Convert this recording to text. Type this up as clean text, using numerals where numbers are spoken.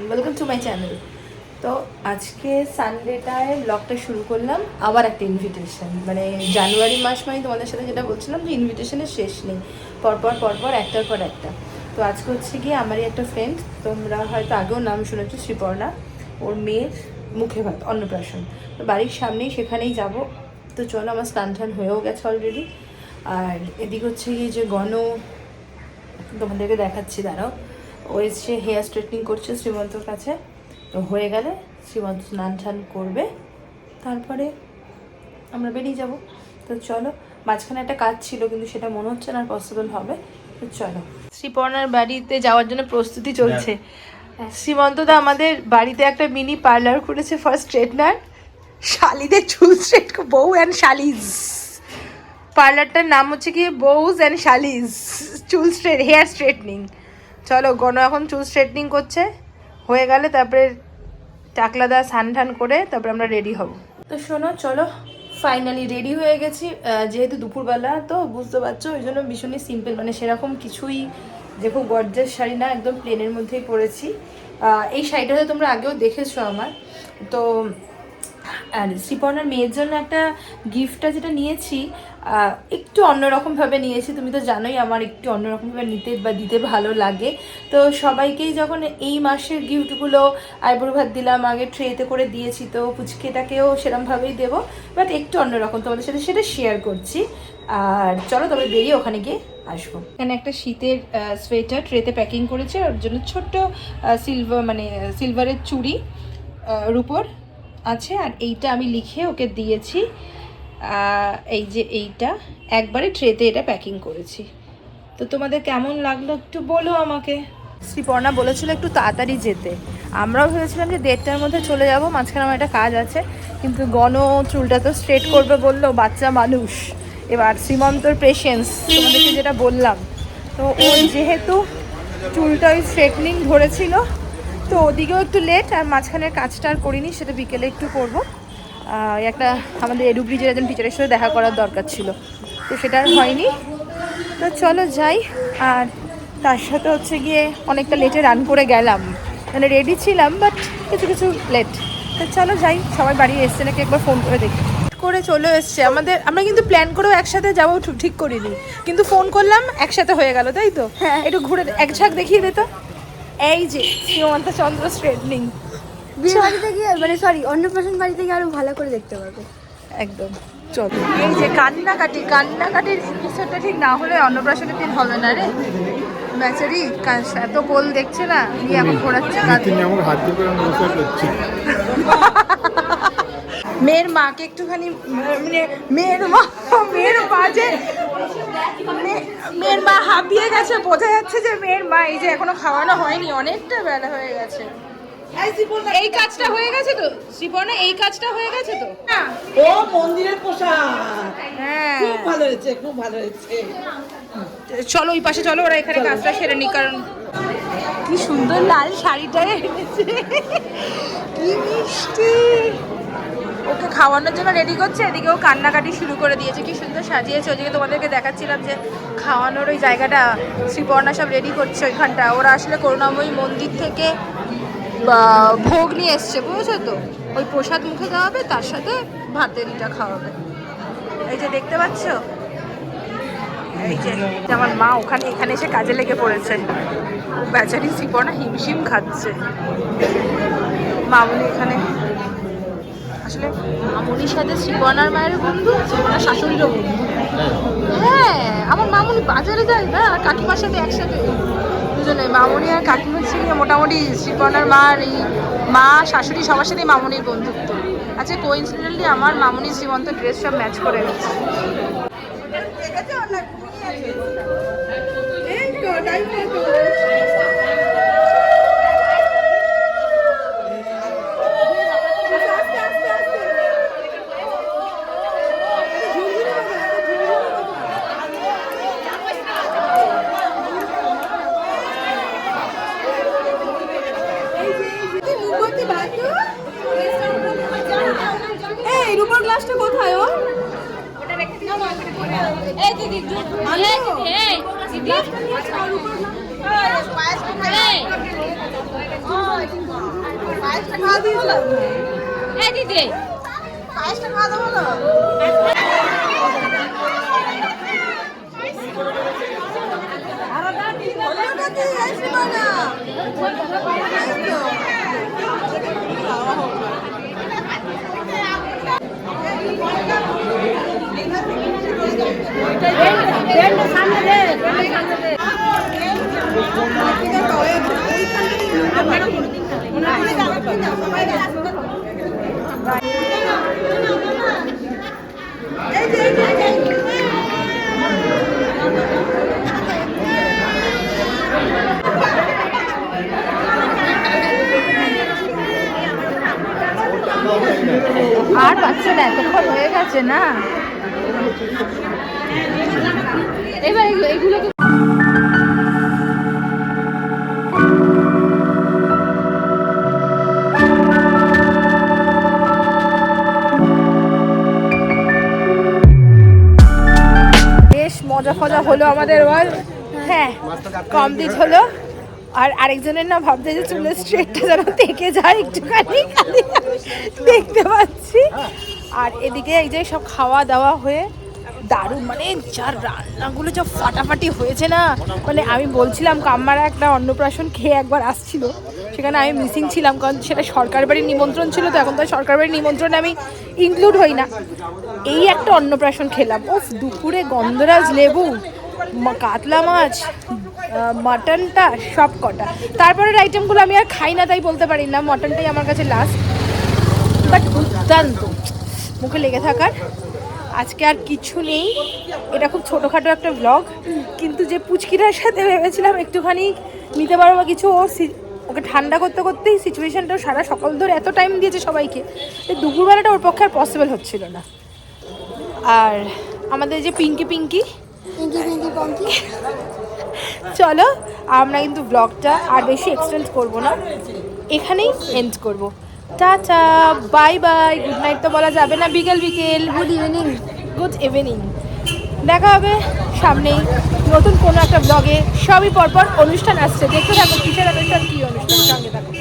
Welcome to my channel. তো আজকে সানডেটায় ব্লগটা শুরু করলাম, আবার একটা ইনভিটেশন। মানে জানুয়ারি মাস মানে তোমাদের সাথে যেটা বলছিলাম যে ইনভিটেশনের শেষ নেই, পরপর একটার পর একটা। তো আজকে হচ্ছে গিয়ে আমারই একটা ফ্রেন্ড, তোমরা হয়তো আগেও নাম শুনেছো, শ্রীপর্ণা। ওর মেয়ের মুখে ভাত, অন্নপ্রাশন। তো বাড়ির সামনেই, সেখানেই যাব। তো চলো, আমার স্নান টান হয়েও গেছে অলরেডি। আর এদিক হচ্ছে গিয়ে যে তোমাদেরকে দেখাচ্ছি, দাঁড়াও। ও এসছে হেয়ার স্ট্রেটনিং করছে শ্রীমন্তর কাছে। তো হয়ে গেলে শ্রীমন্ত স্নান টান করবে, তারপরে আমরা বেরিয়ে যাব। তো চলো, মাঝখানে একটা কাজ ছিল কিন্তু সেটা মনে হচ্ছে না পসিবল হবে। তো চলো, শ্রীপর্ণার বাড়িতে যাওয়ার জন্য প্রস্তুতি চলছে। শ্রীমন্তদা আমাদের বাড়িতে একটা মিনি পার্লার খুলেছে ফর স্ট্রেটনার, শালিদের চুল স্ট্রেট, বউ অ্যান্ড শালিজ। পার্লারটার নাম হচ্ছে কি বউজ অ্যান্ড শালিজ চুল হেয়ার স্ট্রেটনিং। চলো, গণ এখন চুল স্ট্রেটনিং করছে, হয়ে গেলে তারপরে টাকলাদা স্নান টান করে তারপরে আমরা রেডি হব। তো শোনো, চলো ফাইনালি রেডি হয়ে গেছি। যেহেতু দুপুরবেলা তো বুঝতে পারছো, ওই জন্য ভীষণই সিম্পল, মানে সেরকম কিছুই দেখো গর্জাস শাড়ি না, একদম প্লেনের মধ্যেই পরেছি। এই শাড়িটাতে তোমরা আগেও দেখেছো আমার। তো আর শ্রীপর্ণার মেয়ের জন্য একটা গিফটটা যেটা নিয়েছি, একটু অন্যরকমভাবে নিয়েছি। তুমি তো জানোই আমার একটু অন্যরকমভাবে নিতে বা দিতে ভালো লাগে। তো সবাইকেই যখন এই মাসের গিফটগুলো আইবুড়ো ভাত দিলাম, আগে ট্রেতে করে দিয়েছি, তো পুচকেটাকেও সেরকমভাবেই দেবো, বাট একটু অন্যরকম তোমাদের সাথে সেটা শেয়ার করছি। আর চলো তবে বেরিয়ে ওখানে গিয়ে আসবো। এখানে একটা শীতের সোয়েটার ট্রেতে প্যাকিং করেছে, ওর জন্য ছোট্ট সিলভারের চুড়ি রুপোর আছে। আর এইটা আমি লিখে ওকে দিয়েছি, এই যে এইটা একবারে ট্রেতে এটা প্যাকিং করেছি। তো তোমাদের কেমন লাগলো একটু বলো আমাকে। শ্রীপর্ণা বলেছিল একটু তাড়াতাড়ি যেতে, আমরাও ভেবেছিলাম যে 1:30টার মধ্যে চলে যাব, মাঝখানে আমার একটা কাজ আছে। কিন্তু চুলটা তো স্ট্রেট করবে বললো, বাচ্চা মানুষ। এবার শ্রীমন্তর পেশেন্স, তোমাদেরকে যেটা বললাম, তো ওই যেহেতু চুলটা ওই স্ট্রেটনিং ধরেছিল, তো ওদিকেও একটু লেট। আর মাঝখানের কাজটা আর করিনি, সেটা বিকেলে একটু করবো। একটা আমাদের এডু ব্রিজের একজন টিচারের সাথে দেখা করার দরকার ছিল, তো সেটা আর হয়নি। তো চলো যাই। আর তার সাথে হচ্ছে গিয়ে অনেকটা লেটে রান করে গেলাম, মানে রেডি ছিলাম বাট কিছু লেট। তো চলো যাই, সবাই বাড়ি এসছে নাকি একবার ফোন করে দেখি। করে চলে এসছে আমরা কিন্তু প্ল্যান করেও একসাথে যাবো ঠিক করিনি, কিন্তু ফোন করলাম একসাথে হয়ে গেল, তাই তো? হ্যাঁ, একটু ঘুরে এক ঝাঁক দেখিয়ে দে তো। এই যে শ্রীমন্ত চন্দ্র স্ট্রেটনিং, বিয়ে বাড়িতে গিয়ে মানে অন্নপ্রাশন বাড়িতে গিয়ে আরো ভালো করে দেখতে পাবে একদম। চলো, এই যে কান্নাকাটির এপিসোডটা ঠিক না হলে অন্নপ্রাশনের দিন হবে না রে। বেচারি এত কোল দেখছে না, নিয়ে এখন ঘোরাচ্ছে। মেয়ের মাকে একটুখানি, মানে মেয়ের মা হাঁপিয়ে গেছে, বোঝা যাচ্ছে যে মেয়ের মা, এই যে এখনো খাওয়ানো হয়নি, অনেকটা বেলা হয়ে গেছে। এই কাজটা হয়ে গেছে তো শ্রীপর্ণা, এই কাজটা হয়ে গেছে তো। ও মন্দিরের পোশাক, হ্যাঁ খুব ভালো হয়েছে, খুব ভালো হয়েছে। চলো ওই পাশে চলো, ওরা এখানে কাজটা সেরে নি। কারণ কি সুন্দর লাল শাড়িটা এনেছে, কি মিষ্টি। ওকে খাওয়ানোর জন্য রেডি করছে, এদিকে ও কান্নাকাটি শুরু করে দিয়েছে। কি সুন্দর সাজিয়েছে, ওদিকে তোমাদেরকে দেখাচ্ছিলাম যে খাওয়ানোর ওই জায়গাটা, শ্রীপর্ণা সব রেডি করছে ওইখানটা। ওরা আসলে করুণাময়ী মন্দির থেকে ভোগ নিয়ে এসছে, বুঝেছো তো? ওই প্রসাদ মুখে দেওয়া হবে, তার সাথে ভাতেরটা খাওয়াবে। এই যে দেখতে পাচ্ছ, এই যে আমার মা এখানে এসে কাজে লেগে পড়েছে। বেচারি শ্রীপর্ণা হিমশিম খাচ্ছে। মামুনি এখানে, আসলে মামুনির সাথে শ্রীপর্ণার মায়ের বন্ধু, শ্রীপর্ণার শাশুড়িরও বন্ধু। হ্যাঁ, আমার মামুনি বাজারে যায় না, কাকিমার সাথে একসাথে দুজনে, মামুনি আর কাকিমার ছিল মোটামুটি শ্রীপর্ণার মা শাশুড়ি সবার সাথেই মামুনির বন্ধুত্ব আছে। কোইন্সিডেন্টলি আমার মামুনি শ্রীমন্ত ড্রেস সব ম্যাচ করে গেছে। এই রুমার গ্লাসটা কোথায়? ও এই দিদি, এই দিদি, আর পাচ্ছে না, এতক্ষণ হয়ে গেছে না। এবার এগুলোকে বেশ মজা ফজা হলো আমাদের বল। হ্যাঁ, কমপ্লিট হলো। আর আরেকজনের না ভাবছে যে চুলের স্ট্রেটটা যেন থেকে যায় একটুখানি, দেখতে পাচ্ছি। আর এদিকে এই যে সব খাওয়া দাওয়া হয়ে দারুণ, মানে যার রান্নাগুলো যা ফাটাফাটি হয়েছে না, মানে আমি বলছিলাম কাম্মারা একটা অন্নপ্রাশন খেয়ে একবার আসছিল, সেখানে আমি মিসিং ছিলাম, কারণ সেটা সরকার বাড়ির নিমন্ত্রণ ছিল। তো এখন তো সরকার বাড়ির নিমন্ত্রণে আমি ইনক্লুড হই না। এই একটা অন্নপ্রাশন খেলাম, ও দুপুরে গন্ধরাজ লেবু, কাতলা মাছ, মাটনটা সব কটা। তারপরের আইটেমগুলো আমি আর খাই না তাই বলতে পারি না, মটনটাই আমার কাছে লাস্ট। বাট দুর্দান্ত, মুখে লেগে থাকার। আজকে আর কিছু নেই, এটা খুব ছোটোখাটো একটা ব্লগ, কিন্তু যে পুচকিটার সাথে ভেবেছিলাম একটুখানি নিতে পারবো বা কিছু, ওকে ঠান্ডা করতে করতেই সিচুয়েশানটাও সারা সকাল ধরে এত টাইম দিয়েছে সবাইকে, দুপুরবেলাটা ওর পক্ষে আর পসিবল হচ্ছিল না। আর আমাদের যে পিঙ্কি চলো আমরা কিন্তু ব্লগটা আর বেশি এক্সটেন্ড করব না, এখানেই এন্ড করব। Tata, bye bye, good night তো বলা যাবে না, বিকেল বিকেল, গুড ইভিনিং। দেখা হবে সামনেই নতুন কোনো একটা ব্লগে। সবই পরপর অনুষ্ঠান আসছে, দেখতে থাকো কিসের অনুষ্ঠান, কী অনুষ্ঠান, সঙ্গে থাকো।